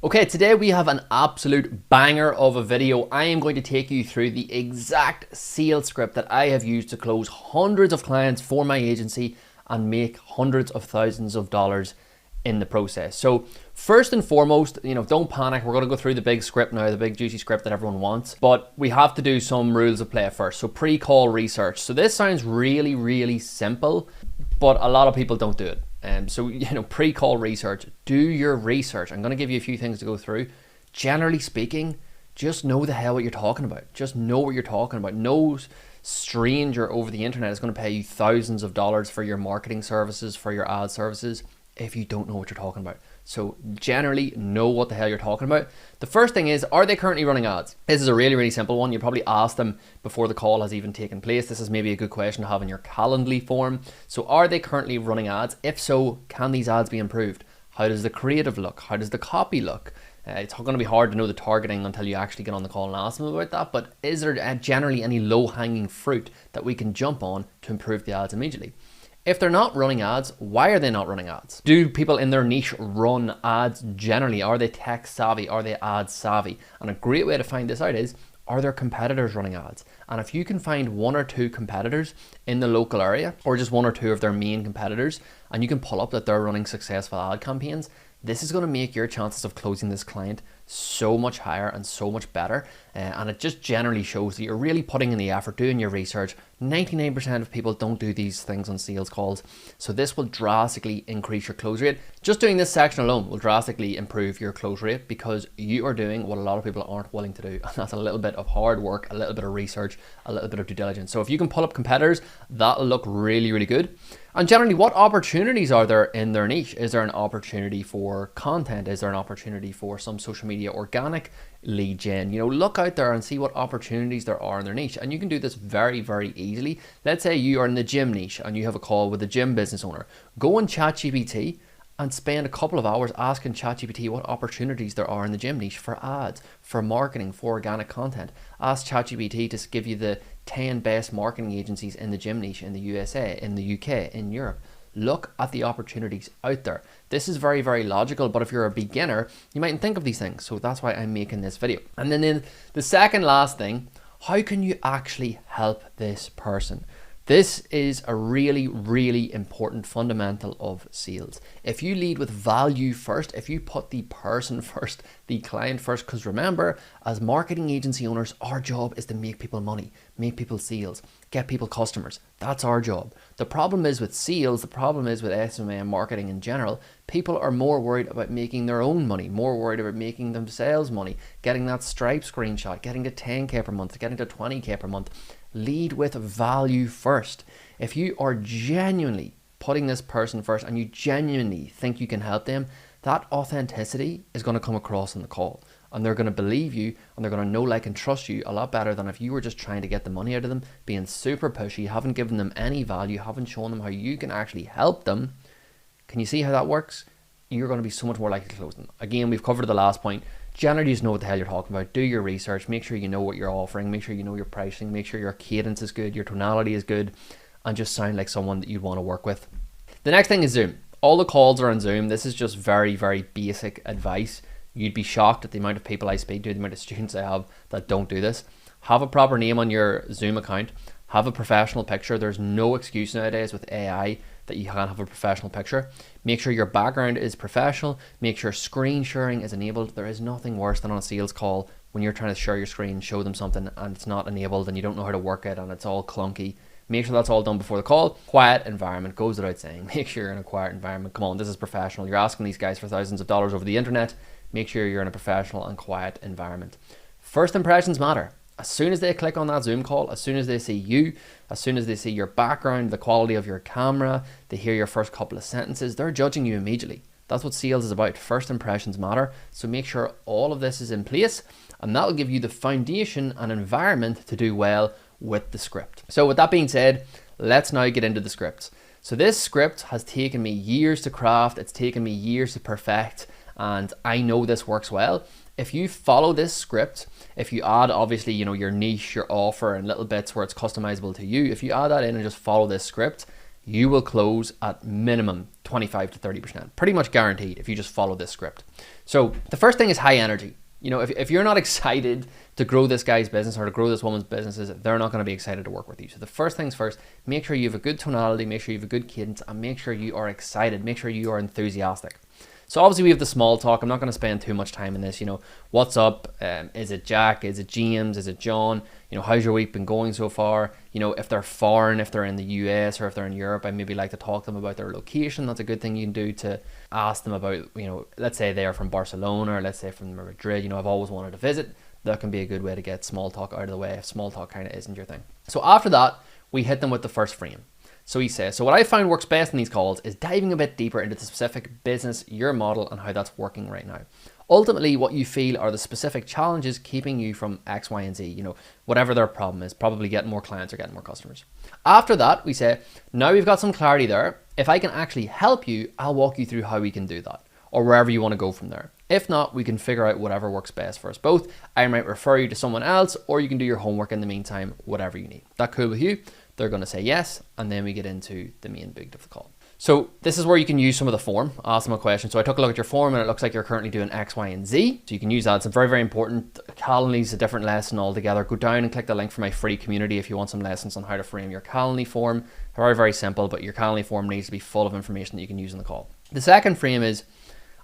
Okay, today we have an absolute banger of a video. I am going to take you through the exact sales script that I have used to close hundreds of clients for my agency and make hundreds of thousands of dollars in the process. So first and foremost, don't panic. We're going to go through the big script now, the big juicy script that everyone wants, but we have to do some rules of play first. So pre-call research. So this sounds really, really simple, but a lot of people don't do it. So pre-call research, do your research. I'm going to give you a few things to go through. Generally speaking, just know the hell what you're talking about. Just know what you're talking about. No stranger over the internet is going to pay you thousands of dollars for your marketing services, for your ad services, if you don't know what you're talking about. So generally know what the hell you're talking about. The first thing is, are they currently running ads? This is a really, really simple one. You probably ask them before the call has even taken place. This is maybe a good question to have in your Calendly form. So are they currently running ads? If so, can these ads be improved? How does the creative look? How does the copy look? It's going to be hard to know the targeting until you actually get on the call and ask them about that. But is there generally any low-hanging fruit that we can jump on to improve the ads immediately? If they're not running ads, why are they not running ads? Do people in their niche run ads generally? Are they tech savvy? Are they ad savvy? And a great way to find this out is, are their competitors running ads? And if you can find one or two competitors in the local area, or just one or two of their main competitors, and you can pull up that they're running successful ad campaigns, this is going to make your chances of closing this client so much higher and so much better. And it just generally shows that you're really putting in the effort, doing your research. 99% of people don't do these things on sales calls. So this will drastically increase your close rate. Just doing this section alone will drastically improve your close rate because you are doing what a lot of people aren't willing to do. And that's a little bit of hard work, a little bit of research, a little bit of due diligence. So if you can pull up competitors, that'll look really, really good. And generally, what opportunities are there in their niche? Is there an opportunity for content? Is there an opportunity for some social media organic lead gen? Look out there and see what opportunities there are in their niche. And you can do this very, very easily. Let's say you are in the gym niche and you have a call with a gym business owner. Go on ChatGPT and spend a couple of hours asking ChatGPT what opportunities there are in the gym niche for ads, for marketing, for organic content. Ask ChatGPT to give you the 10 best marketing agencies in the gym niche in the USA, in the UK, in Europe. Look at the opportunities out there. This is very, very logical, but if you're a beginner, you mightn't think of these things. So that's why I'm making this video. And then the second last thing, how can you actually help this person? This is a really, really important fundamental of sales. If you lead with value first, if you put the person first, the client first, because remember, as marketing agency owners, our job is to make people money, make people sales, get people customers. That's our job. The problem is with sales, the problem is with SMMA marketing in general, people are more worried about making their own money, more worried about making themselves money, getting that Stripe screenshot, getting to 10K per month, getting to 20K per month. Lead with value first. If you are genuinely putting this person first and you genuinely think you can help them, that authenticity is going to come across in the call. And they're going to believe you and they're going to know, like, and trust you a lot better than if you were just trying to get the money out of them, being super pushy, haven't given them any value, haven't shown them how you can actually help them. Can you see how that works? You're going to be so much more likely to close them. Again, we've covered the last point. Generally, just know what the hell you're talking about. Do your research. Make sure you know what you're offering. Make sure you know your pricing. Make sure your cadence is good, your tonality is good, and just sound like someone that you'd want to work with. The next thing is Zoom. All the calls are on Zoom. This is just very, very basic advice. You'd be shocked at the amount of people I speak to, the amount of students I have that don't do this. Have a proper name on your Zoom account. Have a professional picture. There's no excuse nowadays with AI that you can't have a professional picture. Make sure your background is professional. Make sure screen sharing is enabled. There is nothing worse than on a sales call when you're trying to share your screen, show them something and it's not enabled and you don't know how to work it and it's all clunky. Make sure that's all done before the call. Quiet environment goes without saying. Make sure you're in a quiet environment. Come on, this is professional. You're asking these guys for thousands of dollars over the internet. Make sure you're in a professional and quiet environment. First impressions matter. As soon as they click on that Zoom call, as soon as they see you, as soon as they see your background, the quality of your camera, they hear your first couple of sentences, they're judging you immediately. That's what sales is about. First impressions matter. So make sure all of this is in place and that'll give you the foundation and environment to do well with the script. So with that being said, let's now get into the script. So this script has taken me years to craft. It's taken me years to perfect. And I know this works well. If you follow this script, if you add obviously, your niche, your offer and little bits where it's customizable to you, if you add that in and just follow this script, you will close at minimum 25 to 30%. Pretty much guaranteed if you just follow this script. So the first thing is high energy. You know, if you're not excited to grow this guy's business or to grow this woman's businesses, they're not going to be excited to work with you. So the first things first, make sure you have a good tonality, make sure you have a good cadence, and make sure you are excited, make sure you are enthusiastic. So obviously we have the small talk. I'm not going to spend too much time in this. You know, what's up? Is it Jack? Is it James? Is it John? You know, how's your week been going so far? You know, if they're foreign, if they're in the US or if they're in Europe, I maybe like to talk to them about their location. That's a good thing you can do to ask them about, you know, let's say they're from Barcelona or let's say from Madrid. You know, I've always wanted to visit. That can be a good way to get small talk out of the way if small talk kind of isn't your thing. So after that, we hit them with the first frame. So he says, so what I found works best in these calls is diving a bit deeper into the specific business, your model, and how that's working right now. Ultimately, what you feel are the specific challenges keeping you from X, Y, and Z, you know, whatever their problem is, probably getting more clients or getting more customers. After that, we say, now we've got some clarity there. If I can actually help you, I'll walk you through how we can do that or wherever you want to go from there. If not, we can figure out whatever works best for us both. I might refer you to someone else or you can do your homework in the meantime, whatever you need. That cool with you? They're going to say yes, and then we get into the main bit of the call. So this is where you can use some of the form, ask them a question. So I took a look at your form and it looks like you're currently doing X, Y, and Z. So you can use that. It's very, very important. Calendly is a different lesson altogether. Go down and click the link for my free community if you want some lessons on how to frame your Calendly form. Very, very simple, but your Calendly form needs to be full of information that you can use in the call. The second frame is,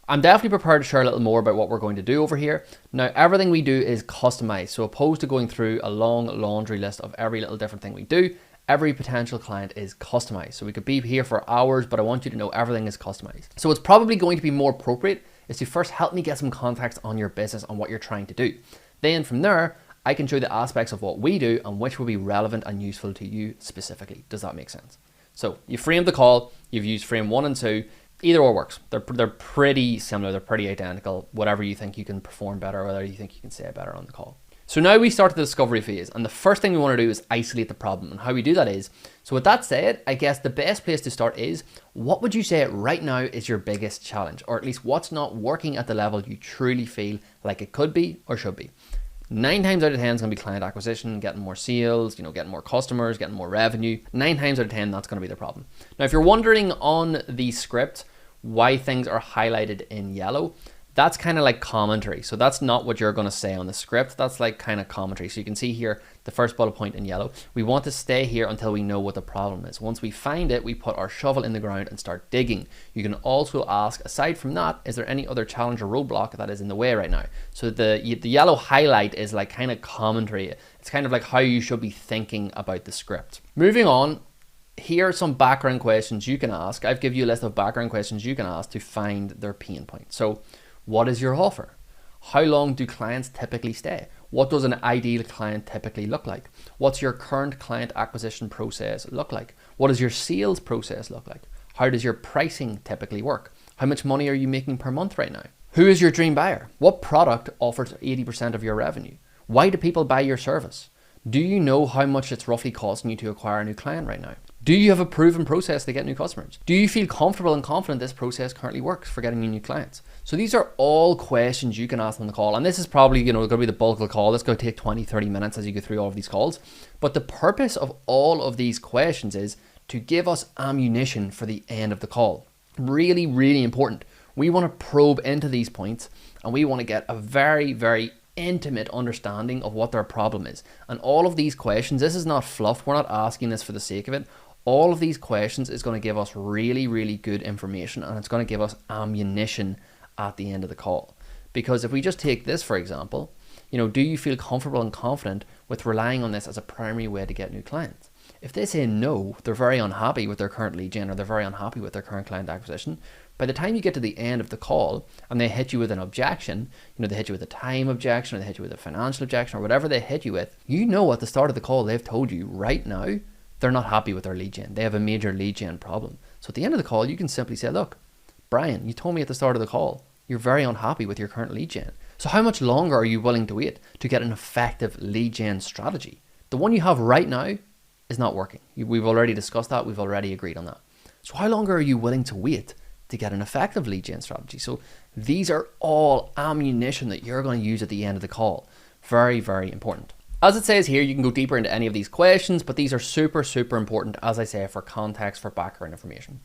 I'm definitely prepared to share a little more about what we're going to do over here. Now, everything we do is customized. So opposed to going through a long laundry list of every little different thing we do, every potential client is customized. So we could be here for hours, but I want you to know everything is customized. So what's probably going to be more appropriate is to first help me get some context on your business, on what you're trying to do. Then from there, I can show you the aspects of what we do and which will be relevant and useful to you specifically. Does that make sense? So you framed the call, you've used frame 1 and 2, either or works. They're pretty similar, they're pretty identical, whatever you think you can perform better, or whatever you think you can say better on the call. So now we start the discovery phase, and the first thing we want to do is isolate the problem. And how we do that is, so with that said, I guess the best place to start is, what would you say right now is your biggest challenge? Or at least what's not working at the level you truly feel like it could be or should be? 9 times out of 10 is going to be client acquisition, getting more sales, you know, getting more customers, getting more revenue. 9 times out of 10, that's going to be the problem. Now, if you're wondering on the script why things are highlighted in yellow, that's kind of like commentary. So that's not what you're going to say on the script. That's like kind of commentary. So you can see here, the first bullet point in yellow, we want to stay here until we know what the problem is. Once we find it, we put our shovel in the ground and start digging. You can also ask, aside from that, is there any other challenge or roadblock that is in the way right now? So the yellow highlight is like kind of commentary. It's kind of like how you should be thinking about the script. Moving on, here are some background questions you can ask. I've given you a list of background questions you can ask to find their pain point. So what is your offer? How long do clients typically stay? What does an ideal client typically look like? What's your current client acquisition process look like? What does your sales process look like? How does your pricing typically work? How much money are you making per month right now? Who is your dream buyer? What product offers 80% of your revenue? Why do people buy your service? Do you know how much it's roughly costing you to acquire a new client right now? Do you have a proven process to get new customers? Do you feel comfortable and confident this process currently works for getting you new clients? So these are all questions you can ask on the call. And this is probably, going to be the bulk of the call. This is going to take 20, 30 minutes as you go through all of these calls. But the purpose of all of these questions is to give us ammunition for the end of the call. Really, really important. We want to probe into these points and we want to get a very, very intimate understanding of what their problem is. And all of these questions, this is not fluff. We're not asking this for the sake of it. All of these questions is going to give us really, really good information, and it's going to give us ammunition at the end of the call. Because if we just take this, for example, do you feel comfortable and confident with relying on this as a primary way to get new clients? If they say no, they're very unhappy with their current lead gen, or they're very unhappy with their current client acquisition. By the time you get to the end of the call and they hit you with an objection, they hit you with a time objection, or they hit you with a financial objection, or whatever they hit you with, at the start of the call, they've told you right now, they're not happy with their lead gen. They have a major lead gen problem. So at the end of the call, you can simply say, look, Brian, you told me at the start of the call, you're very unhappy with your current lead gen. So how much longer are you willing to wait to get an effective lead gen strategy? The one you have right now is not working. We've already discussed that. We've already agreed on that. So how longer are you willing to wait to get an effective lead gen strategy? So these are all ammunition that you're going to use at the end of the call. Very, very important. As it says here, you can go deeper into any of these questions, but these are super, super important, as I say, for context, for background information.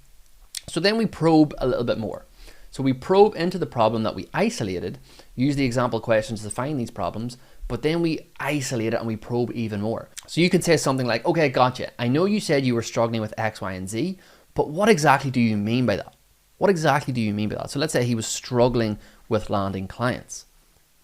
So then we probe a little bit more. So we probe into the problem that we isolated, use the example questions to find these problems, but then we isolate it and we probe even more. So you can say something like, okay, gotcha. I know you said you were struggling with X, Y, and Z, but what exactly do you mean by that? What exactly do you mean by that? So let's say he was struggling with landing clients.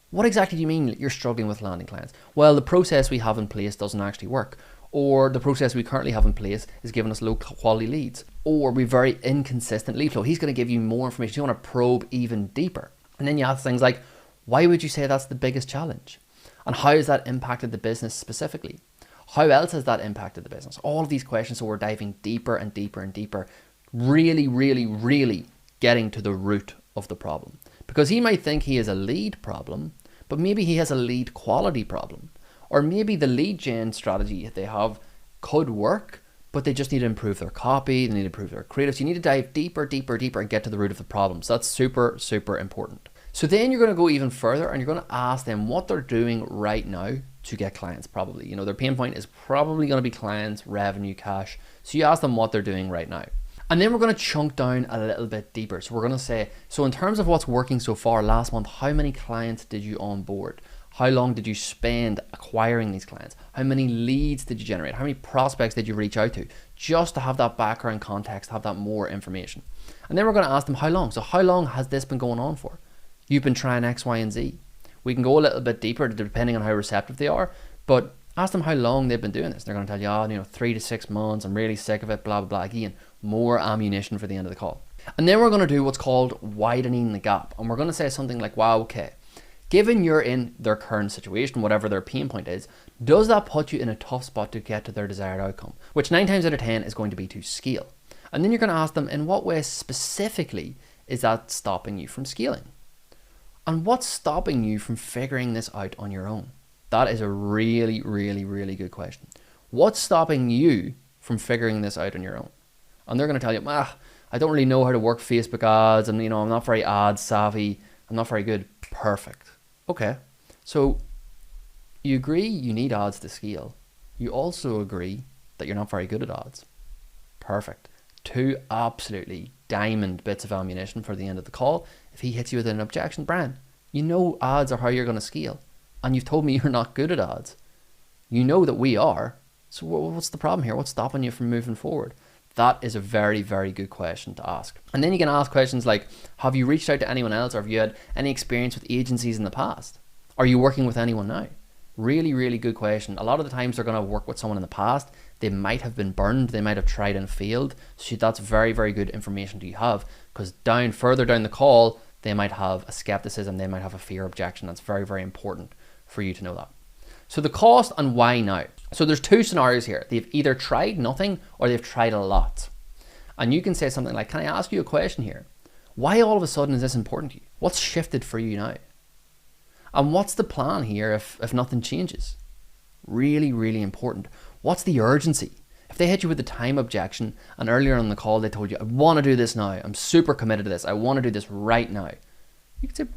What exactly do you mean you're struggling with landing clients? Well, the process we have in place doesn't actually work. Or the process we currently have in place is giving us low quality leads. Or we very inconsistent lead flow. He's going to give you more information. You want to probe even deeper. And then you ask things like, why would you say that's the biggest challenge? And how has that impacted the business specifically? How else has that impacted the business? All of these questions, so we're diving deeper and deeper and deeper, really, really, really getting to the root of the problem. Because he might think he has a lead problem, but maybe he has a lead quality problem. Or maybe the lead gen strategy they have could work, but they just need to improve their copy, they need to improve their creatives. You need to dive deeper, deeper, deeper and get to the root of the problem. So that's super, super important. So then you're going to go even further and you're going to ask them what they're doing right now to get clients probably. You know, their pain point is probably going to be clients, revenue, cash. So you ask them what they're doing right now. And then we're going to chunk down a little bit deeper. So we're going to say, so in terms of what's working so far last month, how many clients did you onboard? How long did you spend acquiring these clients? How many leads did you generate? How many prospects did you reach out to? Just to have that background context, have that more information. And then we're going to ask them how long. So how long has this been going on for? You've been trying X, Y, and Z. We can go a little bit deeper depending on how receptive they are, but ask them how long they've been doing this. They're going to tell you, oh, 3 to 6 months. I'm really sick of it, blah, blah, blah. Again, more ammunition for the end of the call. And then we're going to do what's called widening the gap. And we're going to say something like, wow, okay, given you're in their current situation, whatever their pain point is, does that put you in a tough spot to get to their desired outcome? Which 9 times out of 10 is going to be to scale. And then you're going to ask them, in what way specifically is that stopping you from scaling? And what's stopping you from figuring this out on your own? That is a really, really, really good question. What's stopping you from figuring this out on your own? And they're going to tell you, I don't really know how to work Facebook ads, and I'm not very ad savvy, I'm not very good. Perfect. Okay, so you agree you need ads to scale. You also agree that you're not very good at ads. Perfect. 2 absolutely diamond bits of ammunition for the end of the call. If he hits you with an objection, Brian, you know ads are how you're going to scale. And you've told me you're not good at ads. You know that we are. So what's the problem here? What's stopping you from moving forward? That is a very, very good question to ask. And then you can ask questions like, have you reached out to anyone else, or have you had any experience with agencies in the past? Are you working with anyone now? Really, really good question. A lot of the times they're going to work with someone in the past. They might have been burned. They might have tried and failed. So that's very, very good information to have, because further down the call, they might have a skepticism. They might have a fear objection. That's very, very important for you to know that. So the cost and why now. So there's 2 scenarios here. They've either tried nothing or they've tried a lot. And you can say something like, can I ask you a question here? Why all of a sudden is this important to you? What's shifted for you now? And what's the plan here if nothing changes? Really, really important. What's the urgency? If they hit you with the time objection and earlier on the call they told you, I want to do this now. I'm super committed to this. I want to do this right now. You could say,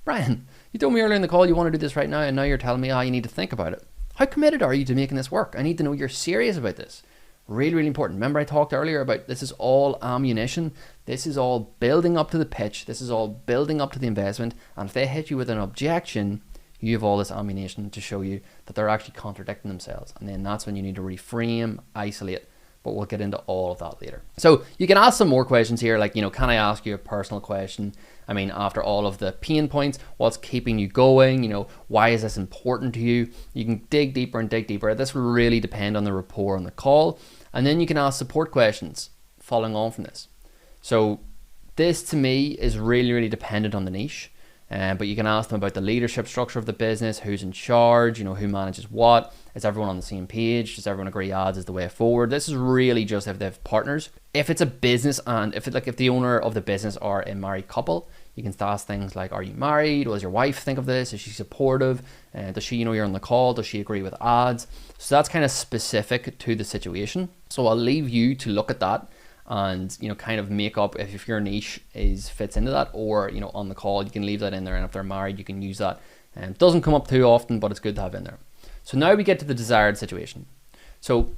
Brian, you told me earlier in the call you want to do this right now, and now you're telling me, you need to think about it. How committed are you to making this work? I need to know you're serious about this. Really, really important. Remember I talked earlier about this is all ammunition. This is all building up to the pitch. This is all building up to the investment. And if they hit you with an objection, you have all this ammunition to show you that they're actually contradicting themselves. And then that's when you need to reframe, isolate. But we'll get into all of that later. So you can ask some more questions here, like, can I ask you a personal question? I mean, after all of the pain points, what's keeping you going? Why is this important to you? You can dig deeper and dig deeper. This will really depend on the rapport on the call. And then you can ask support questions following on from this. So this to me is really, really dependent on the niche. But you can ask them about the leadership structure of the business, who's in charge, who manages what, is everyone on the same page, does everyone agree ads is the way forward? This is really just if they have partners. If it's a business and if the owner of the business are a married couple, you can ask things like, are you married? What does your wife think of this? Is she supportive? Does she, you're on the call, does she agree with ads? So that's kind of specific to the situation. So I'll leave you to look at that and kind of make up if your niche fits into that, or on the call you can leave that in there, and if they're married you can use that. It doesn't come up too often, but it's good to have in there. So now we get to the desired situation. So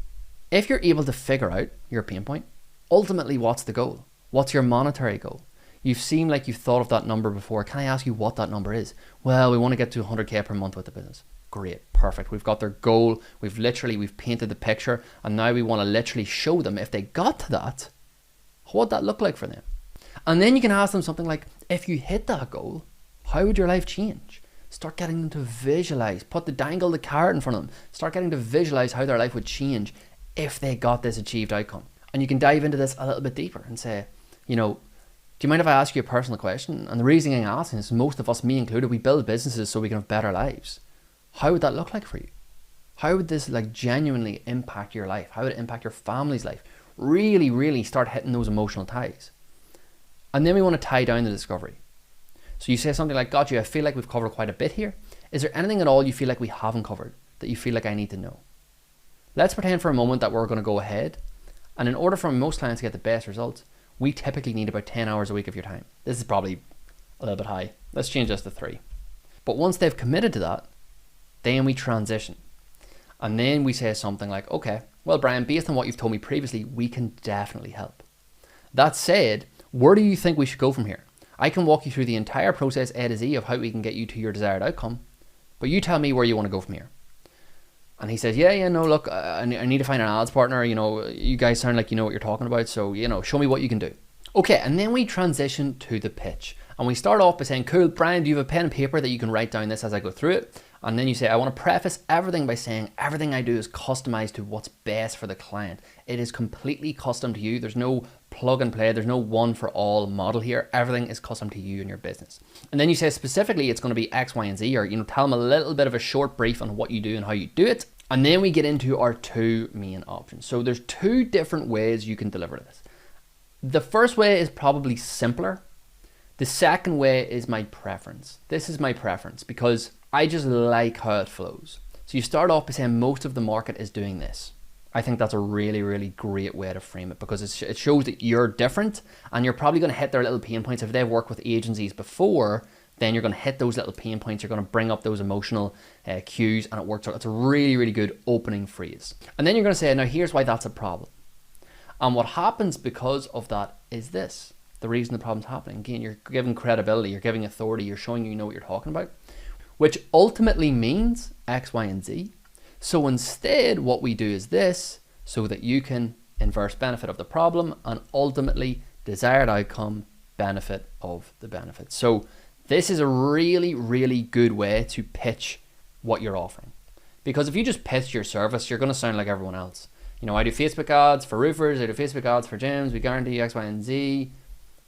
if you're able to figure out your pain point, ultimately what's the goal? What's your monetary goal? You seem like you've thought of that number before. Can I ask you what that number is? Well, we want to get to 100K per month with the business. Great, perfect. We've got their goal. We've painted the picture, and now we want to literally show them if they got to that, what'd that look like for them? And then you can ask them something like, if you hit that goal, how would your life change? Start getting them to visualize, dangle the carrot in front of them. Start getting to visualize how their life would change if they got this achieved outcome. And you can dive into this a little bit deeper and say, do you mind if I ask you a personal question? And the reason I'm asking is most of us, me included, we build businesses so we can have better lives. How would that look like for you? How would this genuinely impact your life? How would it impact your family's life? Really, really start hitting those emotional ties. And then we want to tie down the discovery. So you say something like, got you, I feel like we've covered quite a bit here. Is there anything at all you feel like we haven't covered that you feel like I need to know? Let's pretend for a moment that we're going to go ahead. And in order for most clients to get the best results, we typically need about 10 hours a week of your time. This is probably a little bit high. Let's change this to 3. But once they've committed to that, then we transition. And then we say something like, okay, well, Brian, based on what you've told me previously, we can definitely help. That said, where do you think we should go from here? I can walk you through the entire process A to Z of how we can get you to your desired outcome, but you tell me where you want to go from here. And he says, no, look, I need to find an ads partner. You guys sound like you know what you're talking about. So, show me what you can do. Okay, and then we transition to the pitch. And we start off by saying, cool, Brian, do you have a pen and paper that you can write down this as I go through it? And then you say, I want to preface everything by saying everything I do is customized to what's best for the client. It is completely custom to you. There's no plug and play. There's no one for all model here. Everything is custom to you and your business. And then you say specifically it's going to be X, Y, and Z, or tell them a little bit of a short brief on what you do and how you do it. And then we get into our 2 main options. So there's 2 different ways you can deliver this. The first way is probably simpler. The second way is my preference. This is my preference because I just like how it flows. So you start off by saying most of the market is doing this. I think that's a really, really great way to frame it because it shows that you're different and you're probably going to hit their little pain points. If they've worked with agencies before, then you're going to hit those little pain points. You're going to bring up those emotional cues and it works out. It's a really, really good opening phrase. And then you're going to say, now here's why that's a problem. And what happens because of that is this. The reason the problem's happening. Again, you're giving credibility, you're giving authority, you're showing you know what you're talking about, which ultimately means X, Y, and Z. So instead, what we do is this, so that you can inverse benefit of the problem and ultimately desired outcome, benefit of the benefit. So this is a really, really good way to pitch what you're offering. Because if you just pitch your service, you're going to sound like everyone else. I do Facebook ads for roofers, I do Facebook ads for gyms, we guarantee X, Y, and Z.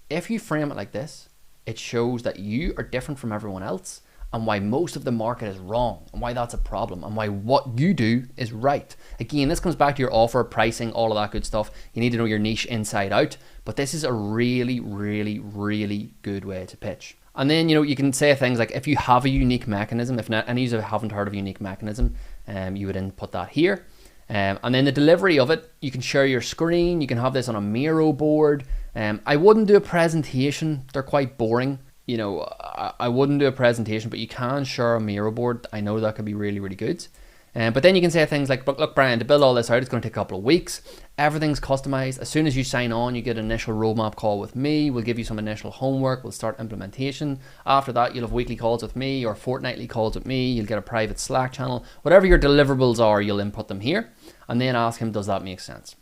If you frame it like this, it shows that you are different from everyone else and why most of the market is wrong and why that's a problem and why what you do is right. Again, this comes back to your offer, pricing, all of that good stuff. You need to know your niche inside out, but this is a really, really, really good way to pitch. And then, you can say things like, if you have a unique mechanism, if not, any of you haven't heard of a unique mechanism, you would input that here. And then the delivery of it, you can share your screen, you can have this on a Miro board. I wouldn't do a presentation, they're quite boring. I wouldn't do a presentation, but you can share a Miro board. I know that could be really, really good. But then you can say things like, look, Brian, to build all this out, it's going to take a couple of weeks. Everything's customized. As soon as you sign on, you get an initial roadmap call with me. We'll give you some initial homework. We'll start implementation. After that, you'll have weekly calls with me or fortnightly calls with me. You'll get a private Slack channel. Whatever your deliverables are, you'll input them here and then ask him, does that make sense?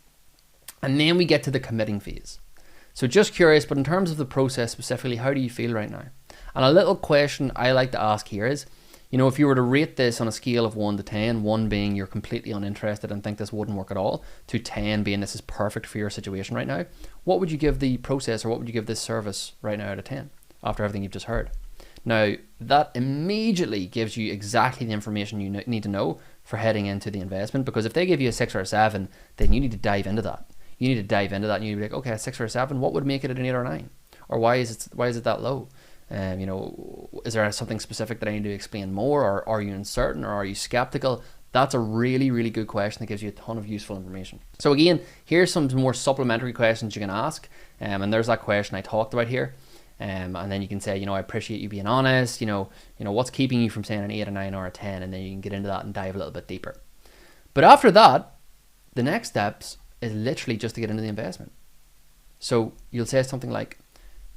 And then we get to the committing phase. So just curious, but in terms of the process specifically, how do you feel right now? And a little question I like to ask here is, if you were to rate this on a scale of 1 to 10, 1 being you're completely uninterested and think this wouldn't work at all, to 10 being this is perfect for your situation right now, what would you give the process or what would you give this service right now out of 10 after everything you've just heard? Now, that immediately gives you exactly the information you need to know for heading into the investment, because if they give you a 6 or a 7, then you need to dive into that. You need to dive into that and you need to be like, okay, a 6 or a 7, what would make it an 8 or 9? Or why is it that low? Is there something specific that I need to explain more, or are you uncertain, or are you skeptical? That's a really, really good question that gives you a ton of useful information. So again, here's some more supplementary questions you can ask, and there's that question I talked about here. And then you can say, I appreciate you being honest, what's keeping you from saying an 8, a 9, or a 10, and then you can get into that and dive a little bit deeper. But after that, the next steps is literally just to get into the investment. So you'll say something like,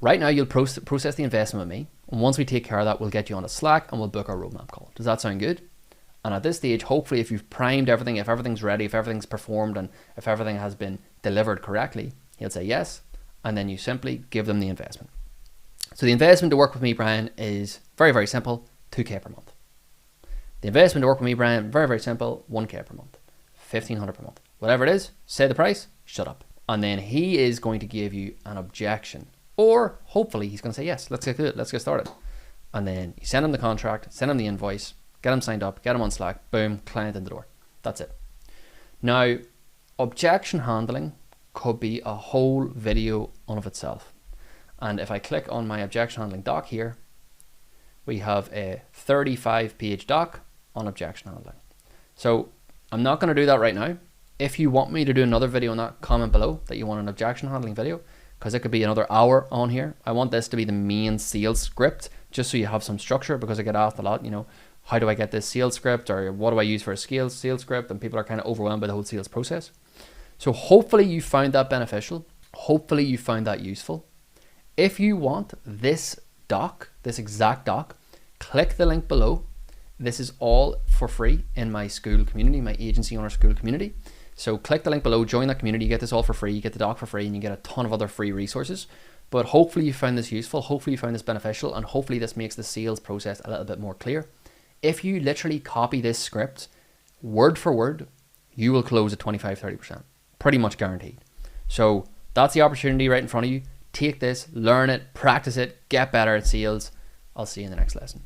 right now you'll process the investment with me, and once we take care of that, we'll get you on a Slack and we'll book our roadmap call. Does that sound good? And at this stage, hopefully, if you've primed everything, if everything's ready, if everything's performed, and if everything has been delivered correctly, he'll say yes, and then you simply give them the investment. So the investment to work with me, Brian, is very, very simple, 2K per month. The investment to work with me, Brian, very, very simple, 1K per month, 1,500 per month. Whatever it is, say the price, shut up. And then he is going to give you an objection. Or hopefully he's going to say, yes, let's get good, let's get started. And then you send him the contract, send him the invoice, get him signed up, get him on Slack, boom, client in the door. That's it. Now, objection handling could be a whole video on of itself. And if I click on my objection handling doc here, we have a 35-page doc on objection handling. So I'm not going to do that right now. If you want me to do another video on that, comment below that you want an objection handling video, because it could be another hour on here. I want this to be the main sales script, just so you have some structure, because I get asked a lot, how do I get this sales script, or what do I use for a sales script? And people are kind of overwhelmed by the whole sales process. So hopefully you found that beneficial. Hopefully you found that useful. If you want this doc, this exact doc, click the link below. This is all for free in my school community, my agency owner school community. So click the link below, join that community, you get this all for free, you get the doc for free, and you get a ton of other free resources. But hopefully you found this useful, hopefully you found this beneficial, and hopefully this makes the sales process a little bit more clear. If you literally copy this script word for word, you will close at 25-30%, pretty much guaranteed. So that's the opportunity right in front of you. Take this, learn it, practice it, get better at sales. I'll see you in the next lesson.